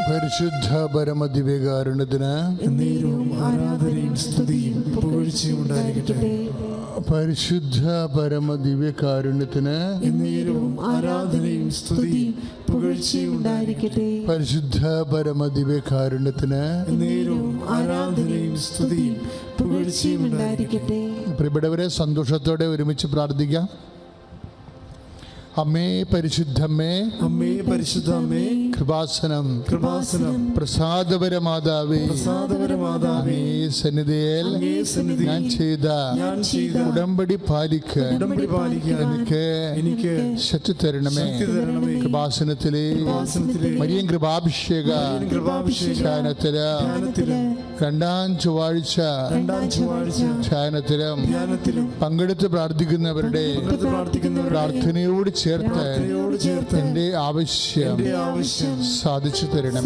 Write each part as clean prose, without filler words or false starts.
പരിശുദ്ധ പരമദിവ്യകാരുണ്യത്തിന് എന്നേരവും ആരാധനയും സ്തുതിയും പുകഴ്ചയും ഉണ്ടായിരിക്കട്ടെ. പരിശുദ്ധ പരമദിവ്യകാരുണ്യത്തിന് എന്നേരവും ആരാധനയും സ്തുതിയും പുകഴ്ചയും ഉണ്ടായിരിക്കട്ടെ. പരിശുദ്ധ പരമദിവ്യകാരുണ്യത്തിന് എന്നേരവും ആരാധനയും സ്തുതിയും പുകഴ്ചയും ഉണ്ടായിരിക്കട്ടെ. പ്രിയപ്പെട്ടവരെ, സന്തോഷത്തോടെ ഒരുമിച്ച് പ്രാർത്ഥിക്കാം. അമ്മേ പരിശുദ്ധമ്മേ, അമ്മേ പരിശുദ്ധമ്മേ, കൃപാസനം കൃപാസനം, പ്രസാദപരമാതാവേ, പ്രസാദപരമാതാവേ, സന്നിധിയിൽ ഞാൻ ചെയ്ത ഉടമ്പടി പാലിക്കാൻ എനിക്ക് ശക്തി തരണമേ. കൃപാസനത്തിലെ മരിയൻ കൃപാഭിഷേക ധ്യാനത്തില് രണ്ടാം ചൊവ്വാഴ്ച ധ്യാനത്തിലും പങ്കെടുത്ത് പ്രാർത്ഥിക്കുന്നവരുടെ പ്രാർത്ഥനയോട് ചേർത്ത് എന്റെ ആവശ്യം സാധിച്ചു തരണം.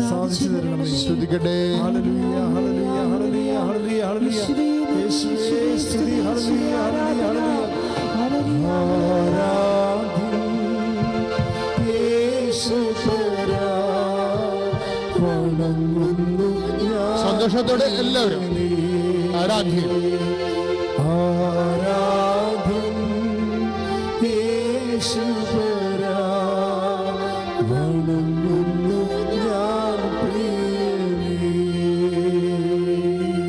സ്തുതിക്കട്ടെ. സന്തോഷത്തോടെ എല്ലാവരും ആരാധ്യം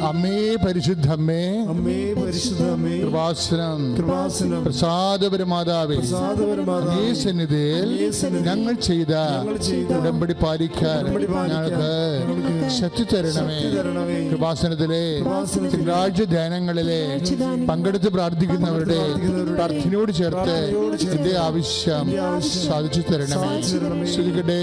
അമ്മേ പരിശുദ്ധമ്മേ, അമ്മേ പരിശുദ്ധമ്മേ, കൃപാസനം കൃപാസനം, പ്രസാദപരമാതാവേ, ഈ സന്നിധിയിൽ ഞങ്ങൾ ചെയ്ത ഉടമ്പടി പാലിക്കാൻ ഞങ്ങൾക്ക് ശക്തി തരണമേ. കൃപാസനത്തിലെ തിങ്കളാഴ്ച ധ്യാനങ്ങളിലെ പങ്കെടുത്ത് പ്രാർത്ഥിക്കുന്നവരുടെ പ്രാർത്ഥനയോട് ചേർത്ത് എന്റെ ആവശ്യം സാധിച്ചു തരണമേ. ശ്രദ്ധിക്കട്ടെ.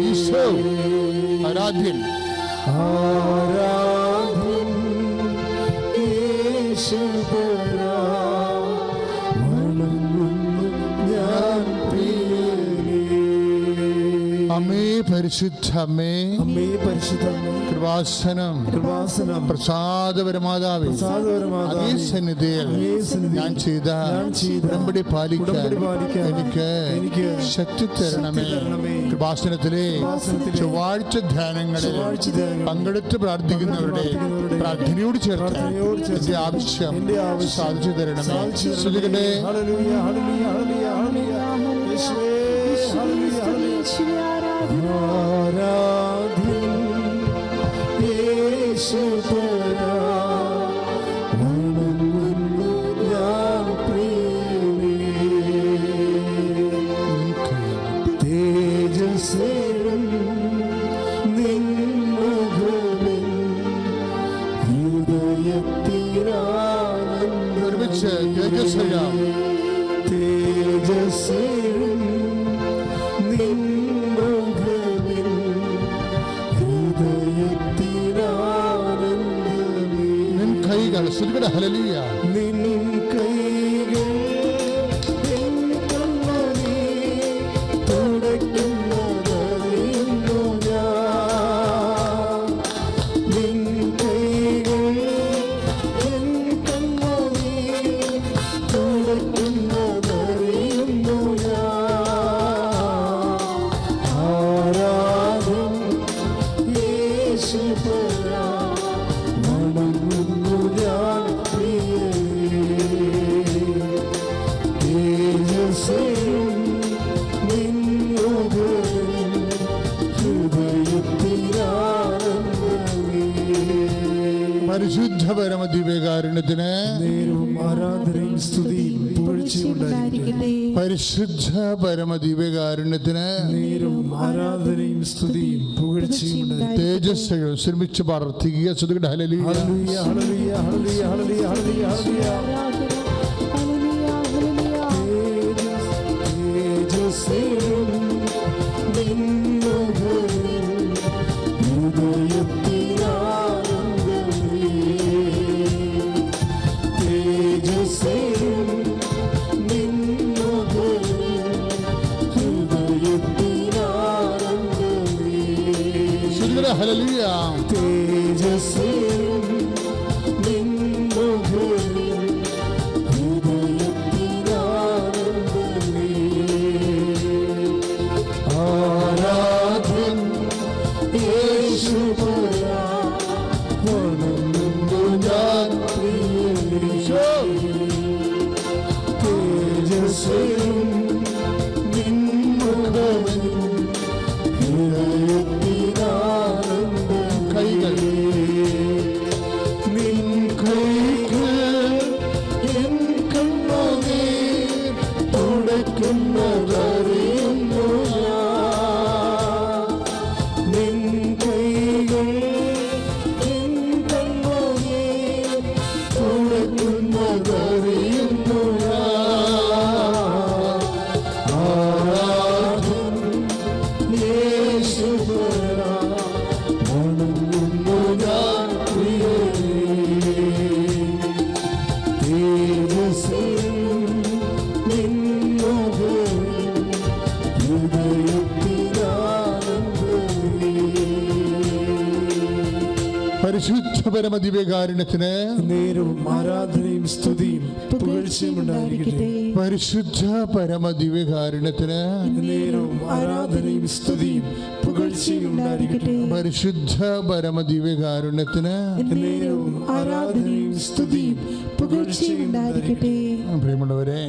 ഈശോ ആരാധ്യൻ, ആരാധ്യൻ യേശുപരാ, വണങ്ങുന്നു ഞാൻ പ്രിയനേ. അമ്മേ പരിശുദ്ധമ്മേ, അമ്മേ പരിശുദ്ധമ്മേ, കൃപാസനം, കൃപാസനം, പ്രസാദപരമാതാവേ, പ്രസാദപരമാതാവേ, ഈ സന്നിധിയിൽ ഞാൻ ചെയ്ത ഉടമ്പടി പാലിക്കാൻ എനിക്ക് ശക്തി തരണമേ. കൃപാസനത്തിലെ ചൊവ്വാഴ്ച ധ്യാനങ്ങളിൽ പങ്കെടുത്ത് പ്രാർത്ഥിക്കുന്നവരുടെ പ്രാർത്ഥനയോട് ചേർത്ത് എന്റെ ആവശ്യം സാധിച്ചു തരണമേ. ശ്രദ്ധിക്കട്ടെ. ഒരുമിച്ച് തേജസ്സയാം. നിൻ കൈകൾ ശ്രുതികട ഹല്ലേലൂയ. നിൻ കൈകൾ പരിശുദ്ധ പരമദിവ്യകാരുണ്യത്തിന് ആരാധനയും സ്തുതിയും പുകഴ്ചയും ഉണ്ടായിരിക്കട്ടെ. പരിശുദ്ധ പരമദിവ്യകാരുണ്യത്തിന് ആരാധനയും സ്തുതിയും പുകഴ്ചയും ഉണ്ടായിരിക്കട്ടെ. തേജസ്സുകൾ ശ്രമിച്ച് പ്രാർത്ഥിക്കുക. ശ്രുതികട ഹല്ലേലൂയ. ഹല്ലേലൂയ, ഹല്ലേലൂയ, ഹല്ലേലൂയ, ഹല്ലേലൂയ, ഹല്ലേലൂയ, ഹല്ലേലൂയ. ഹല്ലേലൂയ. പ്രാർത്ഥിക്കാം. തേജസ്സും ആരാധ്യൻ യേശുപരാ വണങ്ങുന്നു ഞാൻ പ്രിയനീശോ. തേജസ്സും നിൻമുഖവും ഹൃദയത്തിനാനന്ദം. കൈകൾ നിൻ കൈക്ക് എൻ കണ്ണുനീർ തുടയ്ക്കുന്നതറിയുന്നു ഞാൻ. നിൻ കൈകൾ എൻ കണ്ണുനീർ തുടയ്ക്കുന്നതറിയുന്നു ഞാൻ. ആരാധന യേശുപരാ വണങ്ങുന്നു ഞാൻ പ്രിയനേ. തേജസ്സും നിൻമുഖവും ഹൃദയത്തിനാനന്ദമേ. പരിശുദ്ധ പരമദിവ്യകാരുണ്യത്തിന് നേരവും ആരാധനയും സ്തുതിയും പുകഴ്ചയും ഉണ്ടായിരിക്കട്ടെ. പരിശുദ്ധ പരമദിവ്യകാരുണ്യത്തിന് നേരവും ആരാധനയും സ്തുതിയും പുകഴ്ചയും ഉണ്ടായിരിക്കട്ടെ. പരിശുദ്ധ പരമദിവ്യകാരുണ്യത്തിന് നേരവും ആരാധനയും സ്തുതിയും പുകഴ്ചയും ഉണ്ടായിരിക്കട്ടെ. പ്രിയമുള്ളവരെ,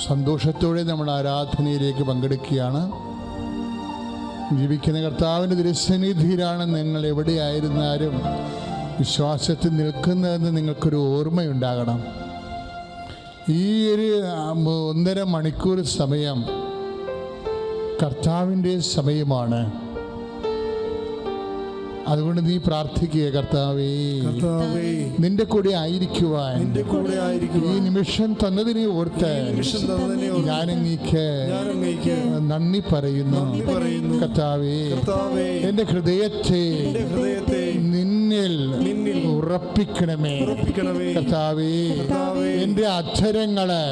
സന്തോഷത്തോടെ നമ്മൾ ആരാധനയിലേക്ക് പങ്കെടുക്കുകയാണ്. ജീവിക്കുന്ന കർത്താവിൻ്റെ തിരുസന്നിധിയിലാണ് നിങ്ങൾ എവിടെയായിരുന്നാലും വിശ്വാസത്തിൽ നിൽക്കുന്നതെന്ന് നിങ്ങൾക്കൊരു ഓർമ്മയുണ്ടാകണം. ഈ ഒരു 1.5 മണിക്കൂർ സമയം കർത്താവിൻ്റെ സമയമാണ്. അതുകൊണ്ട് നീ പ്രാർത്ഥിക്കുക, കർത്താവേ കർത്താവേ നിന്റെ കൂടെ ആയിരിക്കുവാൻ നിന്റെ കൂടെ ആയിരിക്കും. ഈ നിമിഷം തന്നതിനെ ഓർത്ത് നിമിഷം തന്നതിനെ ഓർത്ത് ഞാൻ അങ്ങേക്ക് നന്ദി പറയുന്നു. കർത്താവേ, കർത്താവേ എന്റെ ഹൃദയത്തെ നിന്നിൽ ഉറപ്പിക്കണമേ. കർത്താവേ, എന്റെ അധരങ്ങള്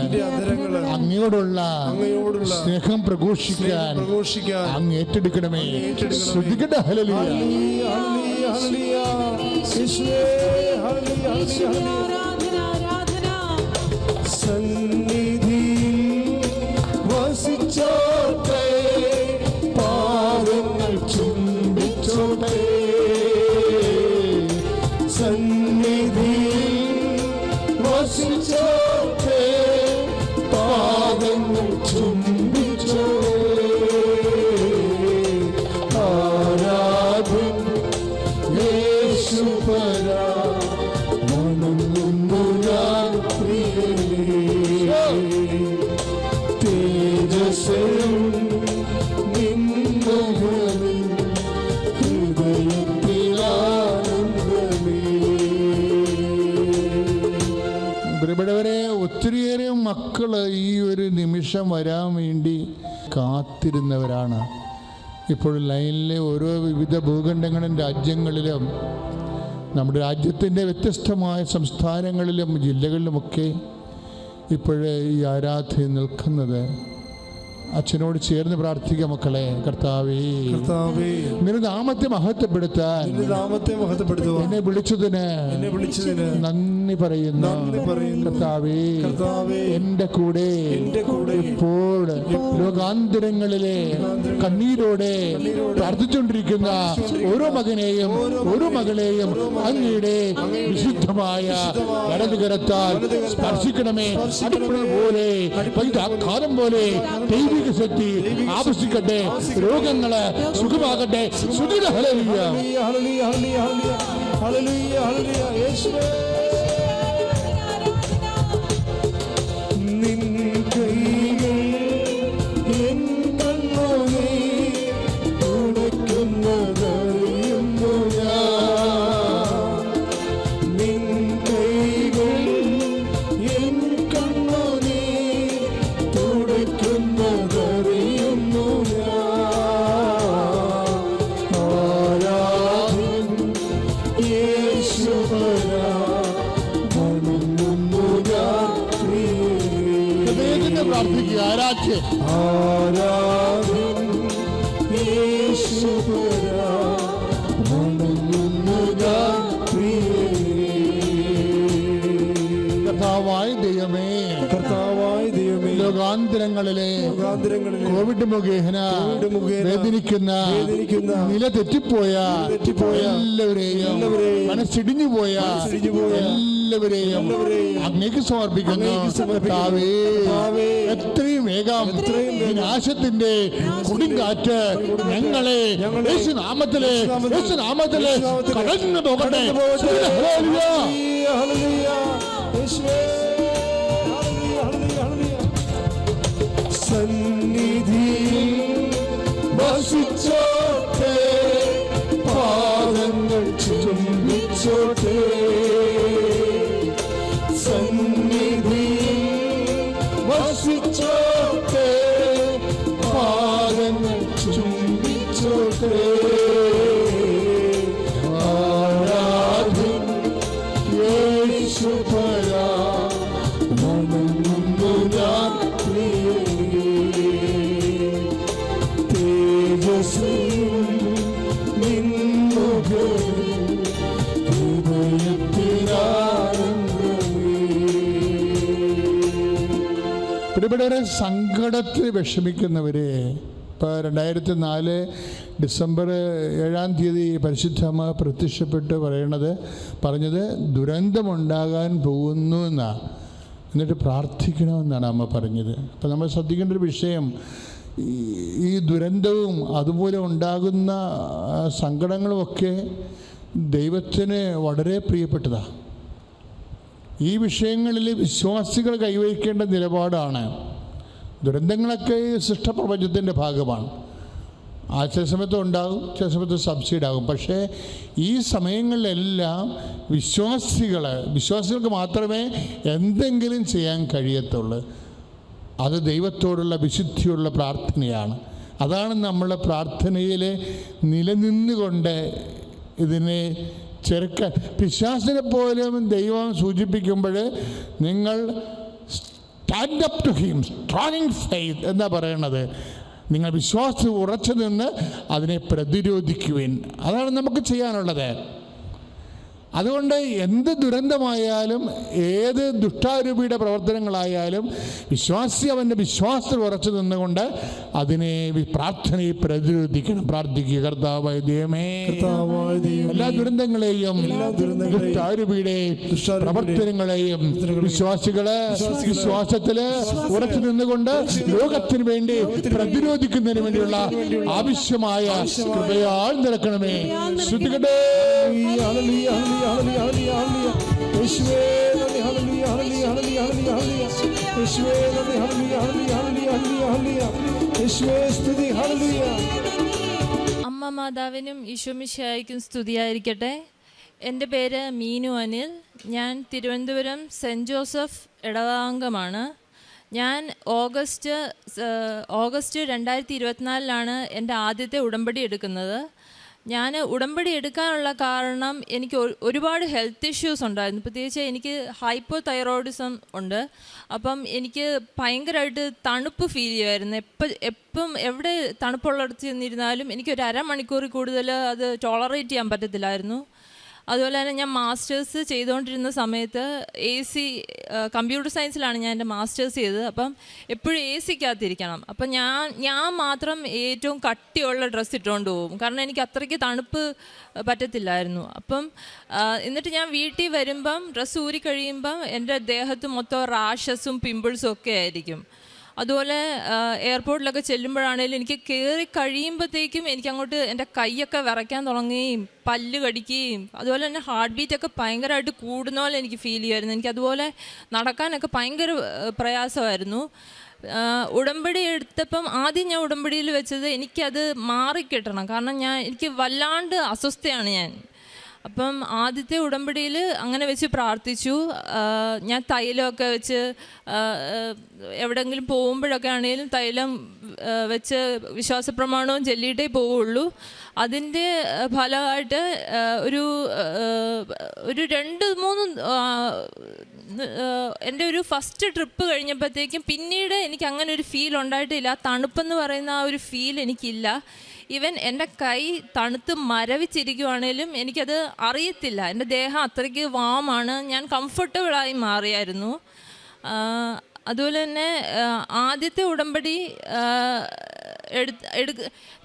അങ്ങയോടുള്ള സ്നേഹം പ്രഘോഷിക്കാൻ അങ്ങ് ഏറ്റെടുക്കണമേ. ശ്രുതികട്ടെ. ഹല്ലേലൂയ. സന്നിധിയിൽ വസിച്ചോട്ടെ, പാദങ്ങൾ ചുംബിച്ചോട്ടെ. സന്നിധിയിൽ വസിച്ചോട്ടെ, പാദങ്ങൾ ചുംബിച്ചോട്ടെ. ആരാധന യേശുപരാ വണങ്ങുന്നു ഞാൻ പ്രിയനേ. തേജസ്സും നിൻമുഖവും ഹൃദയത്തിലാനന്ദമേ. പ്രിയപ്പെട്ടവരെ, ഒത്തിരിയേറെ മക്കള് ഈ ഒരു നിമിഷം വരാൻ വേണ്ടി കാത്തിരുന്നവരാണ്. ഇപ്പോൾ ലൈനിലെ ഓരോ വിവിധ ഭൂഖണ്ഡങ്ങളും രാജ്യങ്ങളിലും നമ്മുടെ രാജ്യത്തിൻ്റെ വ്യത്യസ്തമായ സംസ്ഥാനങ്ങളിലും ജില്ലകളിലുമൊക്കെ ഇപ്പോഴേ ഈ ആരാധന നിൽക്കുന്നത്. അച്ഛനോട് ചേർന്ന് പ്രാർത്ഥിക്കുക മക്കളെ. കർത്താവേ, നിന്റെ നാമത്തെ മഹത്വപ്പെടുത്താൻ എന്നെ വിളിച്ചതിന് നന്ദി പറയുന്നു. കർത്താവേ, എന്റെ കൂടെ ഇപ്പോൾ ലോകാന്തരങ്ങളിലെ കണ്ണീരോടെ പ്രാർത്ഥിച്ചുകൊണ്ടിരിക്കുന്ന ഓരോ മകനെയും ഓരോ മകളെയും അങ്ങയുടെ വിശുദ്ധമായ വലതുകരത്താൽ സ്പർശിക്കണമേ. പോലെ ആഘാതം പോലെ ദൈവിക ശക്തി ആവശ്യിക്കട്ടെ. രോഗങ്ങള് സുഖമാകട്ടെ. ഹല്ലേലൂയ. നിൻ കൈകൾ എൻ കണ്ണുനീർ തുടയ്ക്കുന്നതറിയുന്നു ഞാൻ. നിൻ കൈകൾ എൻ കണ്ണുനീർ തുടയ്ക്കുന്നതറിയുന്നു ഞാൻ. ആരാധന യേശുപരാ വണങ്ങുന്നു ഞാൻ പ്രിയനേ. പ്രാർത്ഥിക്കുക. ആരാധന യേശുപരാ വണങ്ങുന്നു യുഗാന്തരങ്ങളിലെ കോവിഡ് മുഖേന വേദനിക്കുന്ന നില തെറ്റിപ്പോയ എല്ലാവരെയും മനസ്സിടിഞ്ഞു പോയ എല്ലാവരെയും അങ്ങേക്ക് സമർപ്പിക്കുന്നു. എത്രയും വേഗം നാശത്തിന്റെ കൊടുങ്കാറ്റ് ഞങ്ങളെ യേശുനാമത്തിലെ കടന്നു പോകട്ടെ. സന്നിധിയിൽ വസിച്ചോട്ടെ, പാദങ്ങൾ ചുംബിച്ചോട്ടെ. സന്നിധിയിൽ വസിച്ചോട്ടെ, പാദങ്ങൾ ചുംബിച്ചോട്ടെ. ആരാധന യേശുപരാ വണങ്ങുന്നു ഞാൻ പ്രിയപ്പെട്ടവരെ, സങ്കടത്തിൽ വിഷമിക്കുന്നവരെ ഇപ്പോൾ 2004 ഡിസംബർ 7-ാം തീയതി പരിശുദ്ധമ്മ പ്രത്യക്ഷപ്പെട്ട് പറഞ്ഞത് ദുരന്തമുണ്ടാകാൻ പോകുന്നു എന്നാണ്. എന്നിട്ട് പ്രാർത്ഥിക്കണമെന്നാണ് അമ്മ പറഞ്ഞത്. അപ്പോൾ നമ്മൾ ശ്രദ്ധിക്കേണ്ട ഒരു വിഷയം, ഈ ദുരന്തവും അതുപോലെ ഉണ്ടാകുന്ന സങ്കടങ്ങളുമൊക്കെ ദൈവത്തിന് വളരെ പ്രിയപ്പെട്ടതാണ്. ഈ വിഷയങ്ങളിൽ വിശ്വാസികൾ കൈവരിക്കേണ്ട നിലപാടാണ്. ദുരന്തങ്ങളൊക്കെ സൃഷ്ടപ്രപഞ്ചത്തിൻ്റെ ഭാഗമാണ്. ചില സമയത്ത് ഉണ്ടാകും, ചില സമയത്ത് സബ്സിഡി ആകും. പക്ഷേ ഈ സമയങ്ങളിലെല്ലാം വിശ്വാസികൾക്ക് മാത്രമേ എന്തെങ്കിലും ചെയ്യാൻ കഴിയത്തുള്ളൂ. അത് ദൈവത്തോടുള്ള വിശുദ്ധിയുള്ള പ്രാർത്ഥനയാണ്. അതാണ് നമ്മളെ പ്രാർത്ഥനയിൽ നിലനിന്നുകൊണ്ട് ഇതിനെ ചെറുക്കാൻ. പിശാചിനെ പോലും ദൈവം സൂചിപ്പിക്കുമ്പോൾ നിങ്ങൾ stand up to him, strong faith എന്നാ പറയണത്. നിങ്ങൾ വിശ്വാസം ഉറച്ചു നിന്ന് അതിനെ പ്രതിരോധിക്കുവിൻ. അതാണ് നമുക്ക് ചെയ്യാനുള്ളത്. അതുകൊണ്ട് എന്ത് ദുരന്തമായാലും ഏത് ദുഷ്ടാരൂപിയുടെ പ്രവർത്തനങ്ങളായാലും വിശ്വാസി അവൻ്റെ വിശ്വാസത്തിൽ ഉറച്ചു നിന്നുകൊണ്ട് അതിനെ പ്രാർത്ഥനയെ പ്രതിരോധിക്കണം. പ്രാർത്ഥിക്കുക, കർത്താവായ ദൈവമേ, എല്ലാ ദുരന്തങ്ങളെയും ദുഷ്ടാരൂപിയുടെ പ്രവർത്തനങ്ങളെയും വിശ്വാസികള് വിശ്വാസത്തില് ഉറച്ചു നിന്നുകൊണ്ട് ലോകത്തിന് വേണ്ടി പ്രതിരോധിക്കുന്നതിന് വേണ്ടിയുള്ള ആവശ്യമായ കൃപയാൽ നിറക്കണമേ. ശ്രദ്ധിക്കട്ടെ. അമ്മ മാതാവിനും ഈശോമിശിഹായ്ക്കും സ്തുതിയായിരിക്കട്ടെ. എൻ്റെ പേര് മീനു അനിൽ. ഞാൻ തിരുവനന്തപുരം സെൻറ്റ് ജോസഫ് ഇടവകാംഗമാണ്. ഞാൻ ഓഗസ്റ്റ് 2024 എൻ്റെ ആദ്യത്തെ ഉടമ്പടി എടുക്കുന്നത്. ഞാൻ ഉടമ്പടി എടുക്കാനുള്ള കാരണം എനിക്ക് ഒരുപാട് ഹെൽത്ത് ഇഷ്യൂസ് ഉണ്ടായിരുന്നു. പ്രത്യേകിച്ച് എനിക്ക് ഹൈപ്പോ തൈറോയിഡിസം ഉണ്ട്. അപ്പം എനിക്ക് ഭയങ്കരമായിട്ട് തണുപ്പ് ഫീൽ ചെയ്യുമായിരുന്നു. എപ്പം എവിടെ തണുപ്പുള്ളിടത്ത് ചെന്നിരുന്നാലും എനിക്കൊരു അരമണിക്കൂറിൽ കൂടുതൽ അത് ടോളറേറ്റ് ചെയ്യാൻ പറ്റത്തില്ലായിരുന്നു. അതുപോലെ തന്നെ ഞാൻ മാസ്റ്റേഴ്സ് ചെയ്തുകൊണ്ടിരുന്ന സമയത്ത് കമ്പ്യൂട്ടർ സയൻസിലാണ് ഞാൻ എൻ്റെ മാസ്റ്റേഴ്സ് ചെയ്തത്. അപ്പം എപ്പോഴും സിക്കകത്തിരിക്കണം. അപ്പം ഞാൻ മാത്രം ഏറ്റവും കട്ടിയുള്ള ഡ്രസ്സ് ഇട്ടുകൊണ്ട് പോകും. കാരണം എനിക്ക് അത്രയ്ക്ക് തണുപ്പ് പറ്റത്തില്ലായിരുന്നു. അപ്പം എന്നിട്ട് ഞാൻ വീട്ടിൽ വരുമ്പം ഡ്രസ്സ് ഊരി കഴിയുമ്പം എൻ്റെ ദേഹത്ത് മൊത്തം റാഷസും പിമ്പിൾസും ഒക്കെ ആയിരിക്കും. അതുപോലെ എയർപോർട്ടിലൊക്കെ ചെല്ലുമ്പോഴാണേലും എനിക്ക് കയറി കഴിയുമ്പോഴത്തേക്കും എനിക്ക് അങ്ങോട്ട് എൻ്റെ കൈയൊക്കെ വിറയ്ക്കാൻ തുടങ്ങുകയും പല്ല് കടിക്കുകയും അതുപോലെ തന്നെ ഹാർട്ട് ബീറ്റൊക്കെ ഭയങ്കരമായിട്ട് കൂടുന്ന പോലെ എനിക്ക് ഫീൽ ചെയ്യുമായിരുന്നു. എനിക്കതുപോലെ നടക്കാനൊക്കെ ഭയങ്കര പ്രയാസമായിരുന്നു. ഉടമ്പടി എടുത്തപ്പം ആദ്യം ഞാൻ ഉടമ്പടിയിൽ വെച്ചത് എനിക്കത് മാറിക്കിട്ടണം. കാരണം എനിക്ക് വല്ലാണ്ട് അസ്വസ്ഥയാണ് ഞാൻ. അപ്പം ആദ്യത്തെ ഉടമ്പടിയിൽ അങ്ങനെ വെച്ച് പ്രാർത്ഥിച്ചു. ഞാൻ തൈലമൊക്കെ വെച്ച് എവിടെയെങ്കിലും പോകുമ്പോഴൊക്കെ ആണെങ്കിലും തൈലം വെച്ച് വിശ്വാസപ്രമാണവും ചൊല്ലിയിട്ടേ പോവുള്ളൂ. അതിൻ്റെ ഫലമായിട്ട് ഒരു 2-3 എൻ്റെ ഒരു ഫസ്റ്റ് ട്രിപ്പ് കഴിഞ്ഞപ്പോഴത്തേക്കും പിന്നീട് എനിക്ക് അങ്ങനെ ഒരു ഫീൽ ഉണ്ടായിട്ടില്ല. തണുപ്പെന്ന് പറയുന്ന ആ ഒരു ഫീൽ എനിക്കില്ല. ഈവൻ എൻ്റെ കൈ തണുത്ത് മരവിച്ചിരിക്കുവാണേലും എനിക്കത് അറിയത്തില്ല. എൻ്റെ ദേഹം അത്രയ്ക്ക് വാമാണ്. ഞാൻ കംഫർട്ടബിളായി മാറിയായിരുന്നു. അതുപോലെ തന്നെ ആദ്യത്തെ ഉടമ്പടി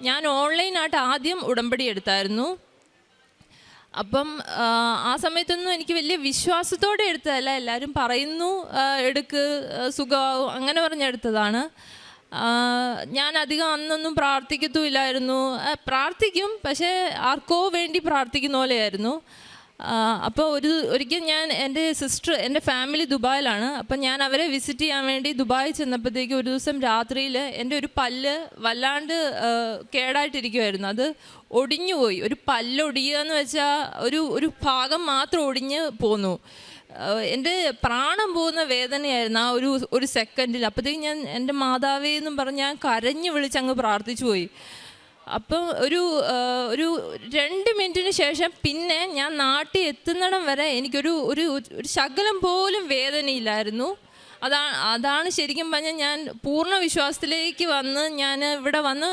ഞാൻ ഓൺലൈനായിട്ട് ആദ്യം ഉടമ്പടി എടുത്തായിരുന്നു. അപ്പം ആ സമയത്തൊന്നും എനിക്ക് വലിയ വിശ്വാസത്തോടെ എടുത്തതല്ല, എല്ലാവരും പറയുന്നു എടുക്ക് സുഖമാവും അങ്ങനെ പറഞ്ഞെടുത്തതാണ്. ഞാൻ അധികം അന്നൊന്നും പ്രാർത്ഥിക്കത്തുമില്ലായിരുന്നു. പ്രാർത്ഥിക്കും, പക്ഷേ ആർക്കോ വേണ്ടി പ്രാർത്ഥിക്കുന്ന പോലെയായിരുന്നു. അപ്പോൾ ഒരിക്കൽ ഞാൻ എൻ്റെ ഫാമിലി ദുബായിലാണ്. അപ്പം ഞാൻ അവരെ വിസിറ്റ് ചെയ്യാൻ വേണ്ടി ദുബായിൽ ചെന്നപ്പോഴത്തേക്ക് ഒരു ദിവസം രാത്രിയിൽ എൻ്റെ ഒരു പല്ല് വല്ലാണ്ട് കേടായിട്ടിരിക്കുമായിരുന്നു. അത് ഒടിഞ്ഞു പോയി. ഒരു പല്ലൊടിയുക എന്ന് വെച്ചാൽ ഒരു ഭാഗം മാത്രം ഒടിഞ്ഞ് പോന്നു. എൻ്റെ പ്രാണം പോകുന്ന വേദനയായിരുന്നു ആ ഒരു സെക്കൻഡിൽ. അപ്പോഴത്തേക്കും ഞാൻ എൻ്റെ മാതാവേ എന്നും പറഞ്ഞ് ഞാൻ കരഞ്ഞു വിളിച്ചങ്ങ് പ്രാർത്ഥിച്ചു പോയി. അപ്പം ഒരു 2 മിനിറ്റിന് ശേഷം പിന്നെ ഞാൻ നാട്ടിൽ എത്തുന്നിടം വരെ എനിക്കൊരു ശകലം പോലും വേദനയില്ലായിരുന്നു. അതാണ് ശരിക്കും പറഞ്ഞാൽ ഞാൻ പൂർണ്ണ വിശ്വാസത്തിലേക്ക് വന്ന് ഞാൻ ഇവിടെ വന്ന്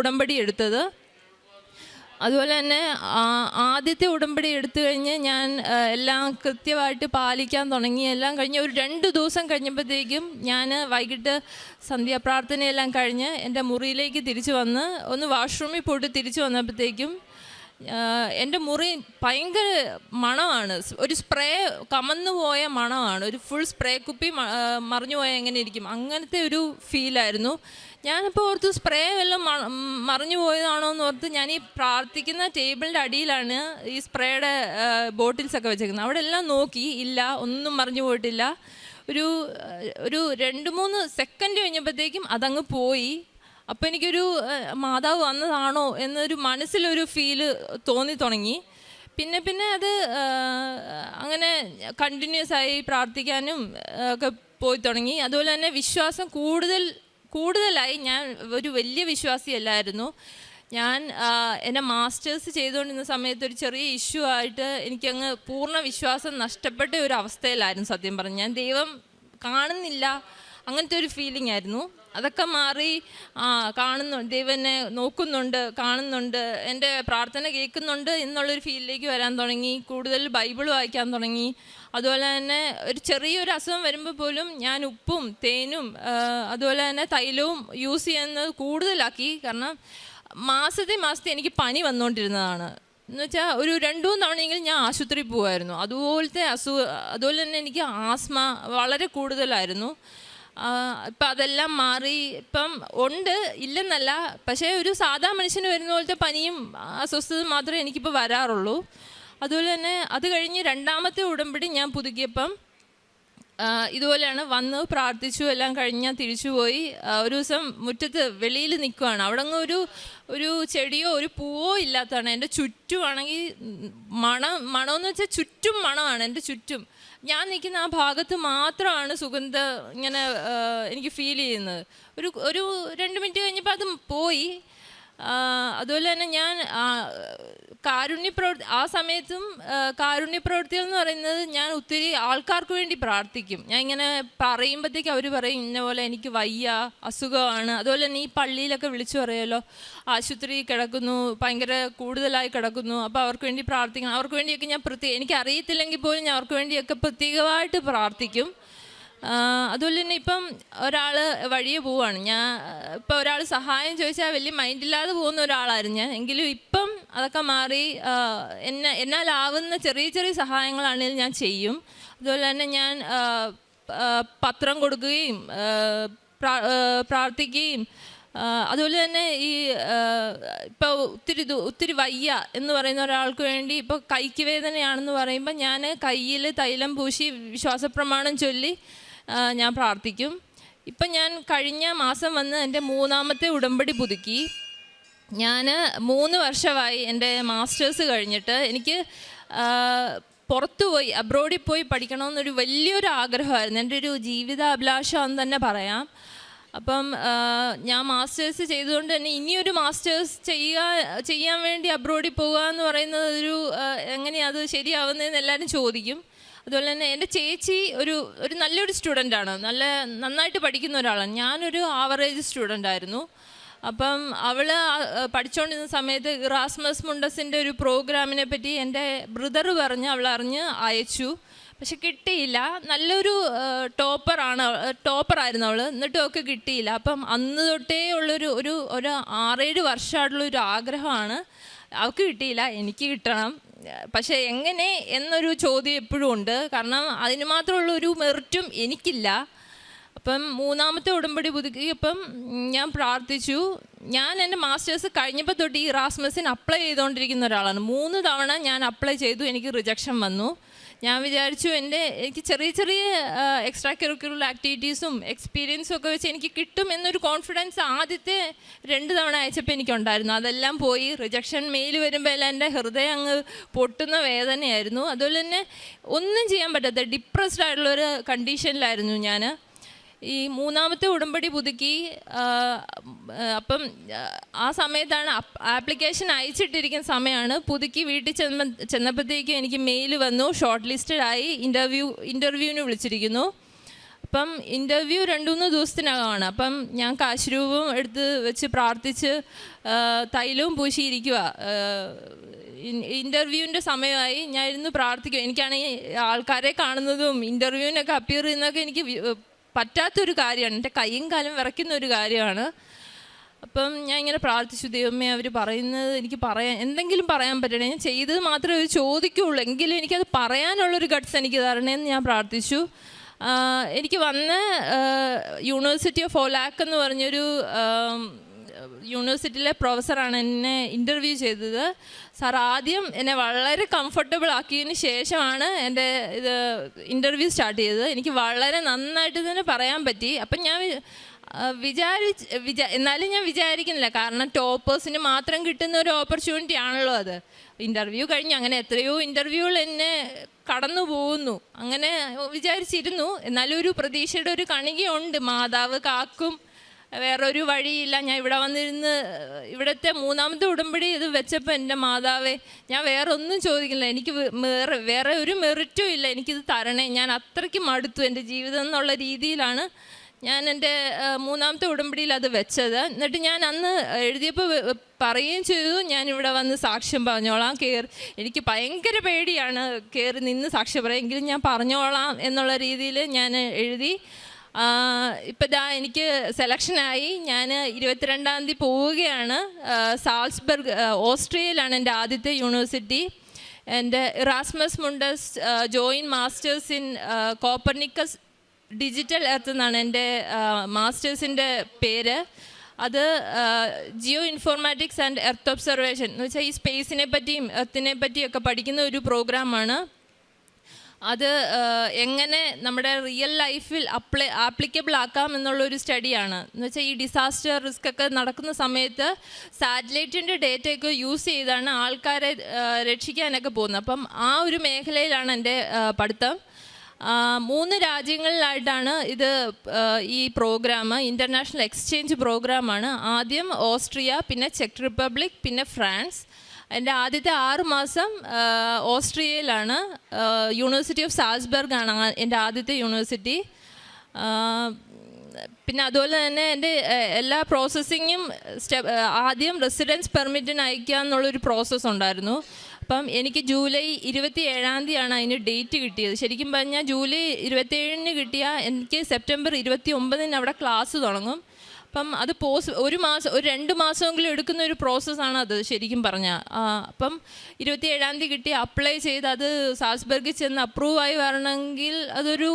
ഉടമ്പടി എടുത്തത്. അതുപോലെ തന്നെ ആദ്യത്തെ ഉടമ്പടി എടുത്തു കഴിഞ്ഞ് ഞാൻ എല്ലാം കൃത്യമായിട്ട് പാലിക്കാൻ തുടങ്ങി. എല്ലാം കഴിഞ്ഞ് ഒരു 2 ദിവസം കഴിഞ്ഞപ്പോഴത്തേക്കും ഞാൻ വൈകിട്ട് സന്ധ്യാപ്രാർത്ഥനയെല്ലാം കഴിഞ്ഞ് എൻ്റെ മുറിയിലേക്ക് തിരിച്ചു വന്ന് ഒന്ന് വാഷ്റൂമിൽ പോയിട്ട് തിരിച്ചു വന്നപ്പോഴത്തേക്കും എൻ്റെ മുറി ഭയങ്കര മണമാണ്. ഒരു സ്പ്രേ കമന്നു പോയ മണമാണ്. ഒരു ഫുൾ സ്പ്രേ കുപ്പി മറിഞ്ഞു പോയാൽ എങ്ങനെ ഇരിക്കും, അങ്ങനത്തെ ഒരു ഫീലായിരുന്നു. ഞാനിപ്പോൾ ഓർത്ത് സ്പ്രേ വല്ലതും മറിഞ്ഞു പോയതാണോ എന്ന് ഓർത്ത് ഞാൻ ഈ പ്രാർത്ഥിക്കുന്ന ടേബിളിൻ്റെ അടിയിലാണ് ഈ സ്പ്രേയുടെ ബോട്ടിൽസൊക്കെ വെച്ചേക്കുന്നത്. അവിടെ എല്ലാം നോക്കി, ഇല്ല, ഒന്നും മറിഞ്ഞു പോയിട്ടില്ല. ഒരു 2-3 സെക്കൻഡ് കഴിഞ്ഞപ്പോഴത്തേക്കും അതങ്ങ് പോയി. അപ്പോൾ എനിക്കൊരു മാതാവ് വന്നതാണോ എന്നൊരു മനസ്സിലൊരു ഫീല് തോന്നി തുടങ്ങി. പിന്നെ അത് അങ്ങനെ കണ്ടിന്യൂസ് ആയി പ്രാർത്ഥിക്കാനും ഒക്കെ പോയി തുടങ്ങി. അതുപോലെ തന്നെ വിശ്വാസം കൂടുതലായി. ഞാൻ ഒരു വലിയ വിശ്വാസിയല്ലായിരുന്നു. ഞാൻ എൻ്റെ മാസ്റ്റേഴ്സ് ചെയ്തുകൊണ്ടിരുന്ന സമയത്ത് ഒരു ചെറിയ ഇഷ്യൂ ആയിട്ട് എനിക്കങ്ങ് പൂർണ്ണ വിശ്വാസം നഷ്ടപ്പെട്ട ഒരു അവസ്ഥയിലായിരുന്നു. സത്യം പറഞ്ഞു ഞാൻ ദൈവം കാണുന്നില്ല, അങ്ങനത്തെ ഒരു ഫീലിംഗ് ആയിരുന്നു. അതൊക്കെ മാറി കാണുന്നുണ്ട്, ദൈവം എന്നെ നോക്കുന്നുണ്ട്, കാണുന്നുണ്ട്, എൻ്റെ പ്രാർത്ഥന കേൾക്കുന്നുണ്ട് എന്നുള്ളൊരു ഫീലിലേക്ക് വരാൻ തുടങ്ങി. കൂടുതൽ ബൈബിൾ വായിക്കാൻ തുടങ്ങി. അതുപോലെ തന്നെ ഒരു ചെറിയൊരു അസുഖം വരുമ്പോൾ പോലും ഞാൻ ഉപ്പും തേനും അതുപോലെ തന്നെ തൈലവും യൂസ് ചെയ്യുന്നത് കൂടുതലാക്കി. കാരണം മാസത്തെ എനിക്ക് പനി വന്നുകൊണ്ടിരുന്നതാണ്. എന്നുവെച്ചാൽ ഒരു 2-3 തവണയെങ്കിലും ഞാൻ ആശുപത്രിയിൽ പോകുമായിരുന്നു. അതുപോലെ തന്നെ എനിക്ക് ആസ്മ വളരെ കൂടുതലായിരുന്നു. ഇപ്പം അതെല്ലാം മാറി. ഇപ്പം ഉണ്ട്, ഇല്ലെന്നല്ല, പക്ഷേ ഒരു സാധാ മനുഷ്യന് വരുന്ന പോലത്തെ പനിയും അസ്വസ്ഥത മാത്രമേ എനിക്കിപ്പോൾ വരാറുള്ളൂ. അതുപോലെ തന്നെ അത് കഴിഞ്ഞ് 2ാമത്തെ ഉടമ്പടി ഞാൻ പുതുക്കിയപ്പം ഇതുപോലെയാണ്. വന്ന് പ്രാർത്ഥിച്ചു, എല്ലാം കഴിഞ്ഞ് ഞാൻ തിരിച്ചുപോയി. ഒരു ദിവസം മുറ്റത്ത് വെളിയിൽ നിൽക്കുകയാണ്. അവിടെ അങ്ങ് ഒരു ചെടിയോ ഒരു പൂവോ ഇല്ലാത്തതാണ്. എൻ്റെ ചുറ്റുമാണെങ്കിൽ മണമെന്ന് വെച്ചാൽ ചുറ്റും മണമാണ്. എൻ്റെ ചുറ്റും ഞാൻ നിൽക്കുന്ന ആ ഭാഗത്ത് മാത്രമാണ് സുഗന്ധം ഇങ്ങനെ എനിക്ക് ഫീൽ ചെയ്യുന്നത്. ഒരു 2 മിനിറ്റ് കഴിഞ്ഞപ്പോൾ അത് പോയി. അതുപോലെ തന്നെ ഞാൻ ആ സമയത്തും കാരുണ്യപ്രവൃത്തികൾ എന്ന് പറയുന്നത് ഞാൻ ഒത്തിരി ആൾക്കാർക്ക് വേണ്ടി പ്രാർത്ഥിക്കും. ഞാൻ ഇങ്ങനെ പറയുമ്പോഴത്തേക്ക് അവർ പറയും ഇന്ന പോലെ എനിക്ക് വയ്യ, അസുഖമാണ്. അതുപോലെ തന്നെ ഈ പള്ളിയിലൊക്കെ വിളിച്ചു പറയുമല്ലോ, ആശുപത്രി കിടക്കുന്നു, ഭയങ്കര കൂടുതലായി കിടക്കുന്നു, അപ്പോൾ അവർക്ക് വേണ്ടി പ്രാർത്ഥിക്കണം. അവർക്ക് വേണ്ടിയൊക്കെ ഞാൻ എനിക്ക് അറിയത്തില്ലെങ്കിൽ പോലും ഞാൻ അവർക്ക് വേണ്ടിയൊക്കെ പ്രത്യേകമായിട്ട് പ്രാർത്ഥിക്കും. അതുപോലെ തന്നെ ഇപ്പം ഒരാൾ വഴിയെ പോവുകയാണ്, ഇപ്പം ഒരാൾ സഹായം ചോദിച്ചാൽ വലിയ മൈൻഡില്ലാതെ പോകുന്ന ഒരാളായിരുന്നു ഞാൻ. എങ്കിലും ഇപ്പം അതൊക്കെ മാറി എന്നാലാവുന്ന ചെറിയ ചെറിയ സഹായങ്ങളാണെങ്കിലും ഞാൻ ചെയ്യും. അതുപോലെ തന്നെ ഞാൻ പത്രം കൊടുക്കുകയും പ്രാർത്ഥിക്കുകയും അതുപോലെ തന്നെ ഈ ഇപ്പോൾ ഒത്തിരി വയ്യ എന്ന് പറയുന്ന ഒരാൾക്ക് വേണ്ടി ഇപ്പോൾ കൈക്ക് വേദനയാണെന്ന് പറയുമ്പോൾ ഞാൻ കയ്യിൽ തൈലം പൂശി വിശ്വാസപ്രമാണം ചൊല്ലി ഞാൻ പ്രാർത്ഥിക്കും. ഇപ്പം ഞാൻ കഴിഞ്ഞ മാസം വന്ന് എൻ്റെ 3ാമത്തെ ഉടമ്പടി പുതുക്കി. ഞാൻ 3 വർഷമായി എൻ്റെ മാസ്റ്റേഴ്സ് കഴിഞ്ഞിട്ട്. എനിക്ക് പുറത്തു പോയി അബ്രോഡിൽ പോയി പഠിക്കണമെന്നൊരു വലിയൊരു ആഗ്രഹമായിരുന്നു. എൻ്റെ ഒരു ജീവിതാഭിലാഷം എന്ന് തന്നെ പറയാം. അപ്പം ഞാൻ മാസ്റ്റേഴ്സ് ചെയ്തുകൊണ്ട് തന്നെ ഇനിയൊരു മാസ്റ്റേഴ്സ് ചെയ്യാൻ വേണ്ടി അബ്രോഡിൽ പോകുക എന്ന് പറയുന്നത് എങ്ങനെയാണ് അത് ശരിയാവുന്നതെന്ന് എല്ലാവരും ചോദിക്കും. അതുപോലെ തന്നെ എൻ്റെ ചേച്ചി ഒരു നല്ലൊരു സ്റ്റുഡൻ്റാണ്, നന്നായിട്ട് പഠിക്കുന്ന ഒരാളാണ്. ഞാനൊരു ആവറേജ് സ്റ്റുഡൻ്റ് ആയിരുന്നു. അപ്പം അവൾ പഠിച്ചുകൊണ്ടിരുന്ന സമയത്ത് ഇറാസ്മസ് മുണ്ടസിൻ്റെ ഒരു പ്രോഗ്രാമിനെ പറ്റി എൻ്റെ ബ്രദർ പറഞ്ഞ് അവൾ അറിഞ്ഞ് അയച്ചു. പക്ഷെ കിട്ടിയില്ല. നല്ലൊരു ടോപ്പറായിരുന്നു അവൾ, എന്നിട്ടും ഒക്കെ കിട്ടിയില്ല. അപ്പം അന്ന് തൊട്ടേ ഉള്ളൊരു ഒരു 6-7 വർഷമായിട്ടുള്ളൊരു ആഗ്രഹമാണ്. അവൾക്ക് കിട്ടിയില്ല, എനിക്ക് കിട്ടണം. പക്ഷേ എങ്ങനെ എന്നൊരു ചോദ്യം എപ്പോഴും ഉണ്ട്. കാരണം അതിന് മാത്രമുള്ളൊരു മെറിറ്റും എനിക്കില്ല. അപ്പം 3ാമത്തെ ഉടമ്പടി പുതുക്കിയപ്പം ഞാൻ പ്രാർത്ഥിച്ചു. ഞാൻ എൻ്റെ മാസ്റ്റേഴ്സ് കഴിഞ്ഞപ്പോൾ തൊട്ട് ഈ ഇറാസ്മസിന് അപ്ലൈ ചെയ്തുകൊണ്ടിരിക്കുന്ന ഒരാളാണ്. 3 തവണ ഞാൻ അപ്ലൈ ചെയ്തു, എനിക്ക് റിജക്ഷൻ വന്നു. ഞാൻ വിചാരിച്ചു എനിക്ക് ചെറിയ ചെറിയ എക്സ്ട്രാ കരിക്കുലർ ആക്ടിവിറ്റീസും എക്സ്പീരിയൻസും ഒക്കെ വെച്ച് എനിക്ക് കിട്ടും എന്നൊരു കോൺഫിഡൻസ് ആദ്യത്തെ 2 തവണ അയച്ചപ്പോൾ എനിക്കുണ്ടായിരുന്നു. അതെല്ലാം പോയി. റിജക്ഷൻ മെയിൽ വരുമ്പോൾ എല്ലാം എൻ്റെ ഹൃദയം അങ്ങ് പൊട്ടുന്ന വേദനയായിരുന്നു. അതുപോലെ തന്നെ ഒന്നും ചെയ്യാൻ പറ്റാത്ത ഡിപ്രസ്ഡ് ആയിട്ടുള്ളൊരു കണ്ടീഷനിലായിരുന്നു ഞാൻ. ഈ 3ാമത്തെ ഉടമ്പടി പുതുക്കി. അപ്പം ആ സമയത്താണ് ആപ്ലിക്കേഷൻ അയച്ചിട്ടിരിക്കുന്ന സമയമാണ്. പുതുക്കി വീട്ടിൽ ചെന്നപ്പോഴത്തേക്കും എനിക്ക് മെയിൽ വന്നു, ഷോർട്ട് ലിസ്റ്റഡ് ആയി, ഇൻ്റർവ്യൂവിന് വിളിച്ചിരിക്കുന്നു. അപ്പം ഇൻ്റർവ്യൂ 2-3 ദിവസത്തിനകമാണ്. അപ്പം ഞാൻ കാശുരൂപം എടുത്ത് വെച്ച് പ്രാർത്ഥിച്ച് തൈലവും പൂശിയിരിക്കുക. ഇൻ്റർവ്യൂവിൻ്റെ സമയമായി. ഞാൻ ഇരുന്ന് പ്രാർത്ഥിക്കും. എനിക്കാണെങ്കിൽ ആൾക്കാരെ കാണുന്നതും ഇൻ്റർവ്യൂവിനൊക്കെ അപ്പിയർ ചെയ്യുന്നതൊക്കെ എനിക്ക് പറ്റാത്തൊരു കാര്യമാണ്. എൻ്റെ കൈയും കാലും വിറയ്ക്കുന്ന ഒരു കാര്യമാണ്. അപ്പം ഞാൻ ഇങ്ങനെ പ്രാർത്ഥിച്ചു, ദൈവമേ അവർ പറയുന്നത് എനിക്ക് എന്തെങ്കിലും പറയാൻ പറ്റണേ, ഞാൻ ചെയ്തത് മാത്രമേ അവർ ചോദിക്കുകയുള്ളൂ, എങ്കിലും എനിക്കത് പറയാനുള്ളൊരു ഗട്ട്സ് എനിക്ക് തരണേന്ന് ഞാൻ പ്രാർത്ഥിച്ചു. എനിക്ക് വന്ന യൂണിവേഴ്സിറ്റി ഓഫ് ഓലാക്ക് എന്ന് പറഞ്ഞൊരു യൂണിവേഴ്സിറ്റിയിലെ പ്രൊഫസറാണ് എന്നെ ഇൻ്റർവ്യൂ ചെയ്തത്. സാർ ആദ്യം എന്നെ വളരെ കംഫർട്ടബിൾ ആക്കിയതിന് ശേഷമാണ് എൻ്റെ ഇൻ്റർവ്യൂ സ്റ്റാർട്ട് ചെയ്തത്. എനിക്ക് വളരെ നന്നായിട്ട് തന്നെ പറയാൻ പറ്റി. അപ്പം ഞാൻ എന്നാലും ഞാൻ വിചാരിക്കുന്നില്ല, കാരണം ടോപ്പേഴ്സിന് മാത്രം കിട്ടുന്ന ഒരു ഓപ്പർച്യൂണിറ്റി ആണല്ലോ അത്. ഇൻ്റർവ്യൂ കഴിഞ്ഞ് അങ്ങനെ എത്രയോ ഇൻ്റർവ്യൂകൾ എന്നെ കടന്നു പോകുന്നു, അങ്ങനെ വിചാരിച്ചിരുന്നു. എന്നാലും ഒരു പ്രതീക്ഷയുടെ ഒരു കണികയുണ്ട്. മാതാവ് കാക്കും, വേറൊരു വഴിയില്ല. ഞാൻ ഇവിടെ വന്നിരുന്ന് ഇവിടുത്തെ 3ാമത്തെ ഉടമ്പടി ഇത് വെച്ചപ്പോൾ എൻ്റെ മാതാവേ, ഞാൻ വേറെ ഒന്നും ചോദിക്കില്ല, എനിക്ക് വേറെ ഒരു മെറിറ്റും ഇല്ല, എനിക്കിത് തരണേ. ഞാൻ അത്രയ്ക്ക് മടുത്തു എൻ്റെ ജീവിതം എന്നുള്ള രീതിയിലാണ് ഞാൻ എൻ്റെ 3ാമത്തെ ഉടമ്പടിയിൽ അത് വെച്ചത്. എന്നിട്ട് ഞാൻ അന്ന് എഴുതിയപ്പോൾ പറയുകയും ചെയ്തു, ഞാനിവിടെ വന്ന് സാക്ഷ്യം പറഞ്ഞോളാം. എനിക്ക് ഭയങ്കര പേടിയാണ് കയറി നിന്ന് സാക്ഷ്യം പറയാം, എങ്കിലും ഞാൻ പറഞ്ഞോളാം എന്നുള്ള രീതിയിൽ ഞാൻ എഴുതി. ഇപ്പം എനിക്ക് സെലക്ഷനായി. ഞാൻ 22-ാം തീയതി പോവുകയാണ്. സാൾസ്ബർഗ്, ഓസ്ട്രിയയിലാണ് എൻ്റെ ആദ്യത്തെ യൂണിവേഴ്സിറ്റി. എൻ്റെ Erasmus മുണ്ടസ് join masters in Copernicus digital earth എന്നാണ് എൻ്റെ മാസ്റ്റേഴ്സിൻ്റെ പേര്. അത് Jio informatics and earth observation എന്ന് വെച്ചാൽ ഈ സ്പേസിനെ പറ്റിയും എർത്തിനെ പറ്റിയൊക്കെ പഠിക്കുന്ന ഒരു പ്രോഗ്രാമാണ്. അത് എങ്ങനെ നമ്മുടെ റിയൽ ലൈഫിൽ ആപ്ലിക്കബിൾ ആക്കാം എന്നുള്ളൊരു സ്റ്റഡിയാണ്. എന്ന് വെച്ചാൽ ഈ ഡിസാസ്റ്റർ റിസ്ക് ഒക്കെ നടക്കുന്ന സമയത്ത് സാറ്റലൈറ്റിൻ്റെ ഡേറ്റയൊക്കെ യൂസ് ചെയ്താണ് ആൾക്കാരെ രക്ഷിക്കാനൊക്കെ പോകുന്നത്. അപ്പം ആ ഒരു മേഖലയിലാണ് എൻ്റെ പഠിത്തം. 3 രാജ്യങ്ങളിലായിട്ടാണ് ഇത് ഈ പ്രോഗ്രാം. ഇൻ്റർനാഷണൽ എക്സ്ചേഞ്ച് പ്രോഗ്രാമാണ്. ആദ്യം ഓസ്ട്രിയ, പിന്നെ ചെക്ക് റിപ്പബ്ലിക്, പിന്നെ ഫ്രാൻസ്. എൻ്റെ ആദ്യത്തെ 6 മാസം ഓസ്ട്രിയയിലാണ്. യൂണിവേഴ്സിറ്റി ഓഫ് സാൾസ്ബർഗ് ആണ് എൻ്റെ ആദ്യത്തെ യൂണിവേഴ്സിറ്റി. പിന്നെ അതുപോലെ തന്നെ എൻ്റെ എല്ലാ പ്രോസസ്സിങ്ങും ആദ്യം റെസിഡൻസ് പെർമിറ്റിന് അയക്കുക എന്നുള്ളൊരു പ്രോസസ്സ് ഉണ്ടായിരുന്നു. അപ്പം എനിക്ക് ജൂലൈ 27-ാം തീയതിയാണ് അതിന് ഡേറ്റ് കിട്ടിയത്. ശരിക്കും പറഞ്ഞാൽ ജൂലൈ 27-ന് കിട്ടിയാൽ എനിക്ക് സെപ്റ്റംബർ 29-ന് അവിടെ ക്ലാസ് തുടങ്ങും. അപ്പം അത് ഒരു 2 മാസമെങ്കിലും എടുക്കുന്ന ഒരു പ്രോസസ്സാണ് അത് ശരിക്കും പറഞ്ഞാൽ. അപ്പം 27-ാം തീയതി കിട്ടി, അപ്ലൈ ചെയ്ത് അത് സാൾസ്ബർഗിൽ ചെന്ന് അപ്രൂവായി വരണമെങ്കിൽ അതൊരു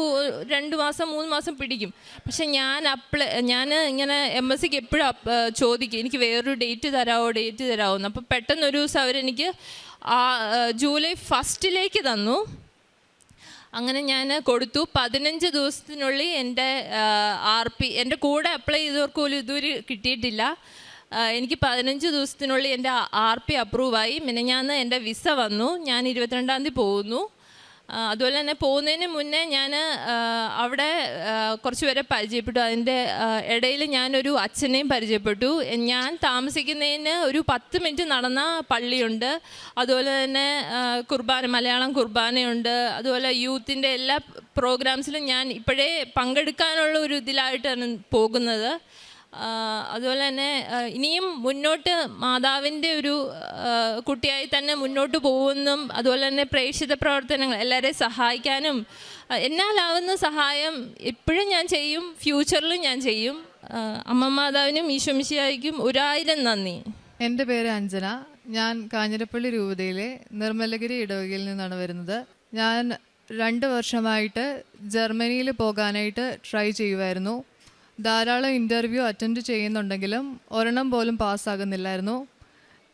2 മാസം 3 മാസം പിടിക്കും. പക്ഷെ ഞാൻ ഇങ്ങനെ MSc എപ്പോഴും ചോദിക്കും, എനിക്ക് വേറൊരു ഡേറ്റ് തരാമോ എന്ന്. അപ്പം പെട്ടെന്നൊരു ദിവസം അവരെനിക്ക് ജൂലൈ 1 തന്നു. അങ്ങനെ ഞാൻ കൊടുത്തു. 15 ദിവസത്തിനുള്ളിൽ എൻ്റെ RP എൻ്റെ കൂടെ അപ്ലൈ ചെയ്തവർക്ക് പോലും ഇതുവരെ കിട്ടിയിട്ടില്ല. എനിക്ക് 15 ദിവസത്തിനുള്ളിൽ എൻ്റെ RP അപ്രൂവായി. മിനിഞ്ഞാന്ന് എൻ്റെ വിസ വന്നു. ഞാൻ 22-ാം തീയതി പോകുന്നു. അതുപോലെ തന്നെ പോകുന്നതിന് മുന്നേ ഞാൻ അവിടെ കുറച്ച് പേരെ പരിചയപ്പെട്ടു. അതിൻ്റെ ഇടയിൽ ഞാനൊരു അച്ഛനെയും പരിചയപ്പെട്ടു. ഞാൻ താമസിക്കുന്നതിന് ഒരു 10 മിനിറ്റ് നടന്ന പള്ളിയുണ്ട്. അതുപോലെ തന്നെ മലയാളം കുർബാനയുണ്ട്. അതുപോലെ യൂത്തിൻ്റെ എല്ലാ പ്രോഗ്രാംസിലും ഞാൻ ഇപ്പോഴേ പങ്കെടുക്കാനുള്ള ഒരു ഇതിലായിട്ടാണ് പോകുന്നത്. അതുപോലെ തന്നെ ഇനിയും മുന്നോട്ട് മാതാവിൻ്റെ ഒരു കുട്ടിയായി തന്നെ മുന്നോട്ട് പോകുമെന്നും, അതുപോലെ തന്നെ പ്രേക്ഷിത പ്രവർത്തനങ്ങൾ എല്ലാവരെയും സഹായിക്കാനും എന്നാലാവുന്ന സഹായം ഇപ്പോഴും ഞാൻ ചെയ്യും, ഫ്യൂച്ചറിലും ഞാൻ ചെയ്യും. അമ്മ മാതാവിനും ഈശോ മിശിഹായ്ക്കും 1000 നന്ദി. എൻ്റെ പേര് അഞ്ജന. ഞാൻ കാഞ്ഞിരപ്പള്ളി രൂപതയിലെ നിർമ്മലഗിരി ഇടവകയിൽ നിന്നാണ് വരുന്നത്. ഞാൻ 2 വർഷമായിട്ട് ജർമ്മനിയിൽ പോകാനായിട്ട് ട്രൈ ചെയ്യുമായിരുന്നു. ധാരാളം ഇൻ്റർവ്യൂ അറ്റൻഡ് ചെയ്യുന്നുണ്ടെങ്കിലും ഒരെണ്ണം പോലും പാസ്സാകുന്നില്ലായിരുന്നു.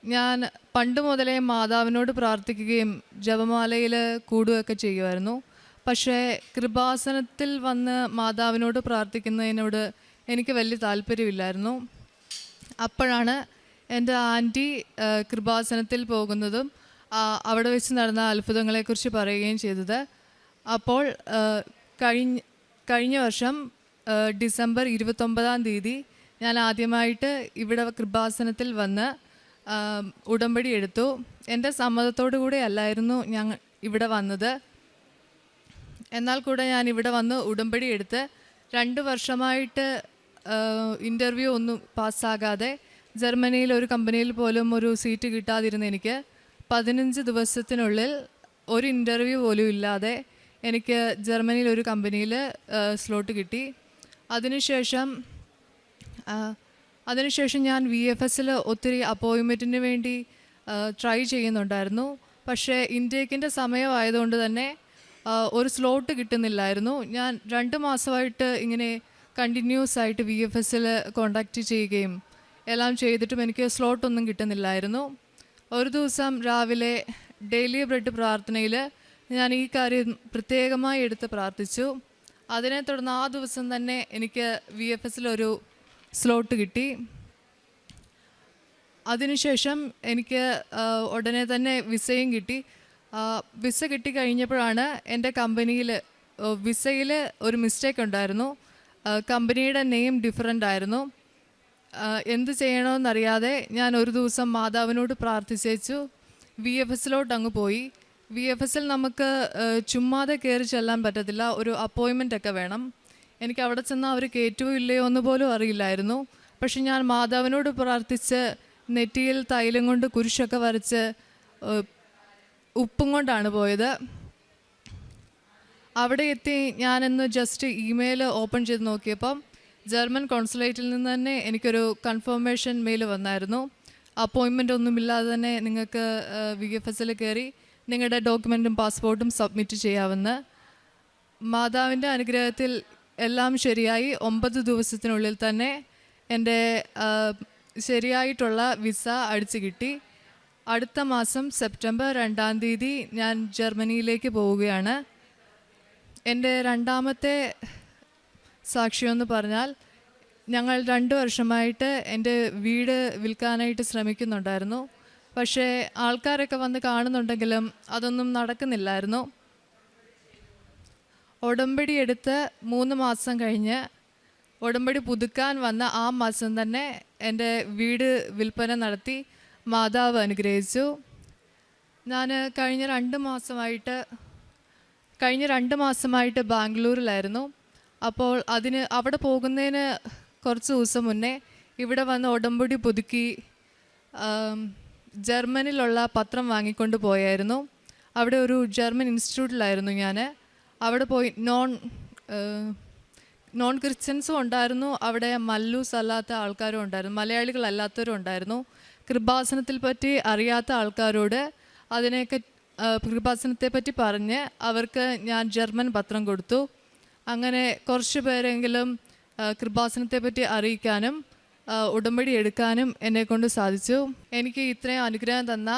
ഞാൻ പണ്ട് മുതലേ മാതാവിനോട് പ്രാർത്ഥിക്കുകയും ജപമാലയിൽ കൂടുകയൊക്കെ ചെയ്യുമായിരുന്നു. പക്ഷേ കൃപാസനത്തിൽ വന്ന് മാതാവിനോട് പ്രാർത്ഥിക്കുന്നതിനോട് എനിക്ക് വലിയ താല്പര്യമില്ലായിരുന്നു. അപ്പോഴാണ് എൻ്റെ ആൻറ്റി കൃപാസനത്തിൽ പോകുന്നതും അവിടെ വെച്ച് നടന്ന അത്ഭുതങ്ങളെക്കുറിച്ച് പറയുകയും ചെയ്തത്. അപ്പോൾ കഴിഞ്ഞ വർഷം ഡിസംബർ 29-ാം തീയതി ഞാൻ ആദ്യമായിട്ട് ഇവിടെ കൃപാസനത്തിൽ വന്ന് ഉടമ്പടി എടുത്തു. എൻ്റെ സമ്മതത്തോടു കൂടി അല്ലായിരുന്നു ഞാൻ ഇവിടെ വന്നത്. എന്നാൽ കൂടെ ഞാൻ ഇവിടെ വന്ന് ഉടമ്പടി എടുത്ത് 2 വർഷമായിട്ട് ഇൻ്റർവ്യൂ ഒന്നും പാസ്സാകാതെ ജർമ്മനിയിൽ ഒരു കമ്പനിയിൽ പോലും ഒരു സീറ്റ് കിട്ടാതിരുന്ന എനിക്ക് 15 ദിവസത്തിനുള്ളിൽ ഒരു ഇൻ്റർവ്യൂ പോലും ഇല്ലാതെ എനിക്ക് ജർമ്മനിയിൽ ഒരു കമ്പനിയിൽ സ്ലോട്ട് കിട്ടി. അതിനുശേഷം ഞാൻ VFSൽ ഒത്തിരി അപ്പോയിൻമെൻറ്റിന് വേണ്ടി ട്രൈ ചെയ്യുന്നുണ്ടായിരുന്നു. പക്ഷേ ഇൻടേക്കിൻ്റെ സമയമായതുകൊണ്ട് തന്നെ ഒരു സ്ലോട്ട് കിട്ടുന്നില്ലായിരുന്നു. ഞാൻ 2 മാസമായിട്ട് ഇങ്ങനെ കണ്ടിന്യൂസ് ആയിട്ട് VFSൽ കോണ്ടാക്റ്റ് ചെയ്യുകയും എല്ലാം ചെയ്തിട്ടും എനിക്ക് സ്ലോട്ടൊന്നും കിട്ടുന്നില്ലായിരുന്നു. ഒരു ദിവസം രാവിലെ ഡെയിലി ബ്രെഡ് പ്രാർത്ഥനയിൽ ഞാൻ ഈ കാര്യം പ്രത്യേകമായി എടുത്ത് പ്രാർത്ഥിച്ചു. അതിനെ തുടർന്ന് ആ ദിവസം തന്നെ എനിക്ക് VFSലൊരു സ്ലോട്ട് കിട്ടി. അതിനുശേഷം എനിക്ക് ഉടനെ തന്നെ വിസയും കിട്ടി. വിസ കിട്ടിക്കഴിഞ്ഞപ്പോഴാണ് എൻ്റെ കമ്പനിയിൽ വിസയിൽ ഒരു മിസ്റ്റേക്ക് ഉണ്ടായിരുന്നു. കമ്പനിയുടെ നെയിം ഡിഫറൻ്റ് ആയിരുന്നു. എന്ത് ചെയ്യണമെന്നറിയാതെ ഞാൻ ഒരു ദിവസം മാതാവിനോട് പ്രാർത്ഥിച്ചു VFSലോട്ട് അങ്ങ് പോയി. VFSൽ നമുക്ക് ചുമ്മാതെ കയറി ചെല്ലാൻ പറ്റത്തില്ല, ഒരു അപ്പോയിൻമെൻ്റ് ഒക്കെ വേണം. എനിക്ക് അവിടെ ചെന്നാൽ അവർ കയറ്റുമോ ഇല്ലയോ എന്ന് പോലും അറിയില്ലായിരുന്നു. പക്ഷെ ഞാൻ മാതാവിനോട് പ്രാർത്ഥിച്ച് നെറ്റിയിൽ തൈലം കൊണ്ട് കുരിശൊക്കെ വരച്ച് ഉപ്പും കൊണ്ടാണ് പോയത്. അവിടെ എത്തി ഞാനിന്ന് ജസ്റ്റ് ഇമെയിൽ ഓപ്പൺ ചെയ്ത് നോക്കിയപ്പം ജർമ്മൻ കോൺസുലേറ്റിൽ നിന്ന് തന്നെ എനിക്കൊരു കൺഫർമേഷൻ മെയിൽ വന്നായിരുന്നു. അപ്പോയിൻമെൻ്റ് ഒന്നുമില്ലാതെ തന്നെ നിങ്ങൾക്ക് VFSൽ കയറി നിങ്ങളുടെ ഡോക്യുമെൻറ്റും പാസ്പോർട്ടും സബ്മിറ്റ് ചെയ്യാമെന്ന്. മാതാവിൻ്റെ അനുഗ്രഹത്തിൽ എല്ലാം ശരിയായി 9 ദിവസത്തിനുള്ളിൽ തന്നെ എൻ്റെ ശരിയായിട്ടുള്ള വിസ അടിച്ചു കിട്ടി. അടുത്ത മാസം സെപ്റ്റംബർ 2-ാം തീയതി ഞാൻ ജർമ്മനിയിലേക്ക് പോവുകയാണ്. എൻ്റെ രണ്ടാമത്തെ സാക്ഷ്യമെന്ന് പറഞ്ഞാൽ ഞങ്ങൾ 2 വർഷമായിട്ട് എൻ്റെ വീട് വിൽക്കാനായിട്ട് ശ്രമിക്കുന്നുണ്ടായിരുന്നു. പക്ഷേ ആൾക്കാരൊക്കെ വന്ന് കാണുന്നുണ്ടെങ്കിലും അതൊന്നും നടക്കുന്നില്ലായിരുന്നു. ഉടമ്പടി എടുത്ത് 3 മാസം കഴിഞ്ഞ് ഉടമ്പടി പുതുക്കാൻ വന്ന ആ മാസം തന്നെ എൻ്റെ വീട് വിൽപ്പന നടത്തി മാതാവ് അനുഗ്രഹിച്ചു. ഞാൻ കഴിഞ്ഞ 2 മാസമായിട്ട് ബാംഗ്ലൂരിലായിരുന്നു. അപ്പോൾ അവിടെ പോകുന്നതിന് കുറച്ച് ദിവസം മുന്നേ ഇവിടെ വന്ന് ഉടമ്പടി പുതുക്കി ജർമ്മനിലുള്ള പത്രം വാങ്ങിക്കൊണ്ട് പോയായിരുന്നു. അവിടെ ഒരു ജർമ്മൻ ഇൻസ്റ്റിറ്റ്യൂട്ടിലായിരുന്നു ഞാൻ. അവിടെ പോയി നോൺ ക്രിസ്ത്യൻസും ഉണ്ടായിരുന്നു, അവിടെ മല്ലൂസ് അല്ലാത്ത ആൾക്കാരും ഉണ്ടായിരുന്നു, മലയാളികളല്ലാത്തവരും ഉണ്ടായിരുന്നു. കൃപാസനത്തിൽ പറ്റി അറിയാത്ത ആൾക്കാരോട് കൃപാസനത്തെ പറ്റി പറഞ്ഞ് അവർക്ക് ഞാൻ ജർമ്മൻ പത്രം കൊടുത്തു. അങ്ങനെ കുറച്ച് പേരെങ്കിലും കൃപാസനത്തെ പറ്റി അറിയിക്കാനും ഉടമ്പടി എടുക്കാനും എന്നെക്കൊണ്ട് സാധിച്ചു. എനിക്ക് ഇത്രയും അനുഗ്രഹം തന്ന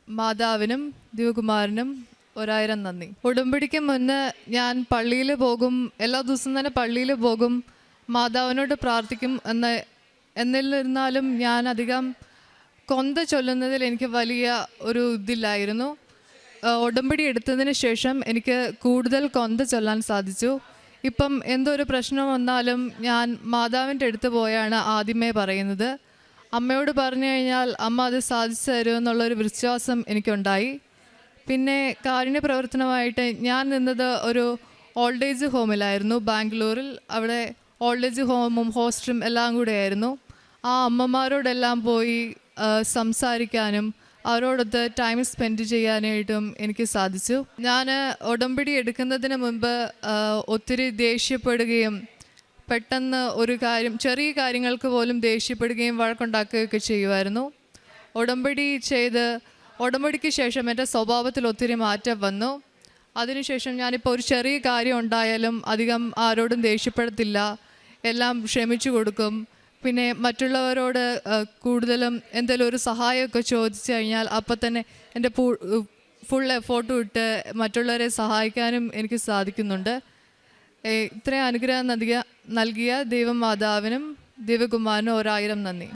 മാതാവിനും ദിവകുമാരനും 1000 നന്ദി. ഉടമ്പടിക്ക് മുന്നേ ഞാൻ പള്ളിയിൽ പോകും, എല്ലാ ദിവസവും തന്നെ പള്ളിയിൽ പോകും, മാതാവിനോട് പ്രാർത്ഥിക്കും. എന്നിരുന്നാലും ഞാൻ അധികം കൊന്ത ചൊല്ലുന്നതിൽ എനിക്ക് വലിയ ഒരു ഇതില്ലായിരുന്നു. ഉടമ്പടി എടുത്തതിന് ശേഷം എനിക്ക് കൂടുതൽ കൊന്ത ചൊല്ലാൻ സാധിച്ചു. ഇപ്പം എന്തൊരു പ്രശ്നം വന്നാലും ഞാൻ മാതാവിൻ്റെ അടുത്ത് പോയാണ് ആദ്യമേ പറയുന്നത്. അമ്മയോട് പറഞ്ഞു കഴിഞ്ഞാൽ അമ്മ അത് സാധിച്ചു തരുമെന്നുള്ളൊരു വിശ്വാസം എനിക്കുണ്ടായി. പിന്നെ കാരുണ്യ പ്രവർത്തനമായിട്ട് ഞാൻ നിന്നത് ഒരു ഓൾഡ് ഏജ് ഹോമിലായിരുന്നു ബാംഗ്ലൂരിൽ. അവിടെ ഓൾഡ് ഏജ് ഹോമും ഹോസ്റ്റലും എല്ലാം കൂടെ ആയിരുന്നു. ആ അമ്മമാരോടെല്ലാം പോയി സംസാരിക്കാനും അവരോടൊത്ത് ടൈം സ്പെൻഡ് ചെയ്യാനായിട്ടും എനിക്ക് സാധിച്ചു. ഞാൻ ഉടമ്പടി എടുക്കുന്നതിന് മുൻപ് ഒത്തിരി ദേഷ്യപ്പെടുകയും പെട്ടെന്ന് ഒരു കാര്യം, ചെറിയ കാര്യങ്ങൾക്ക് പോലും ദേഷ്യപ്പെടുകയും വഴക്കുണ്ടാക്കുകയൊക്കെ ചെയ്യുമായിരുന്നു. ഉടമ്പടിക്ക് ശേഷം എൻ്റെ സ്വഭാവത്തിൽ ഒത്തിരി മാറ്റം വന്നു. അതിനുശേഷം ഞാനിപ്പോൾ ഒരു ചെറിയ കാര്യം ഉണ്ടായാലും അധികം ആരോടും ദേഷ്യപ്പെടത്തില്ല, എല്ലാം ക്ഷമിച്ചു കൊടുക്കും. പിന്നെ മറ്റുള്ളവരോട് കൂടുതലും എന്തെങ്കിലും ഒരു സഹായമൊക്കെ ചോദിച്ചു കഴിഞ്ഞാൽ അപ്പം തന്നെ എൻ്റെ ഫുൾ എഫോർട്ട് ഇട്ട് മറ്റുള്ളവരെ സഹായിക്കാനും എനിക്ക് സാധിക്കുന്നുണ്ട്. ഇത്രയും അനുഗ്രഹം നൽകിയ ദൈവമാതാവിനും ദൈവകുമാരനും 1000 നന്ദി.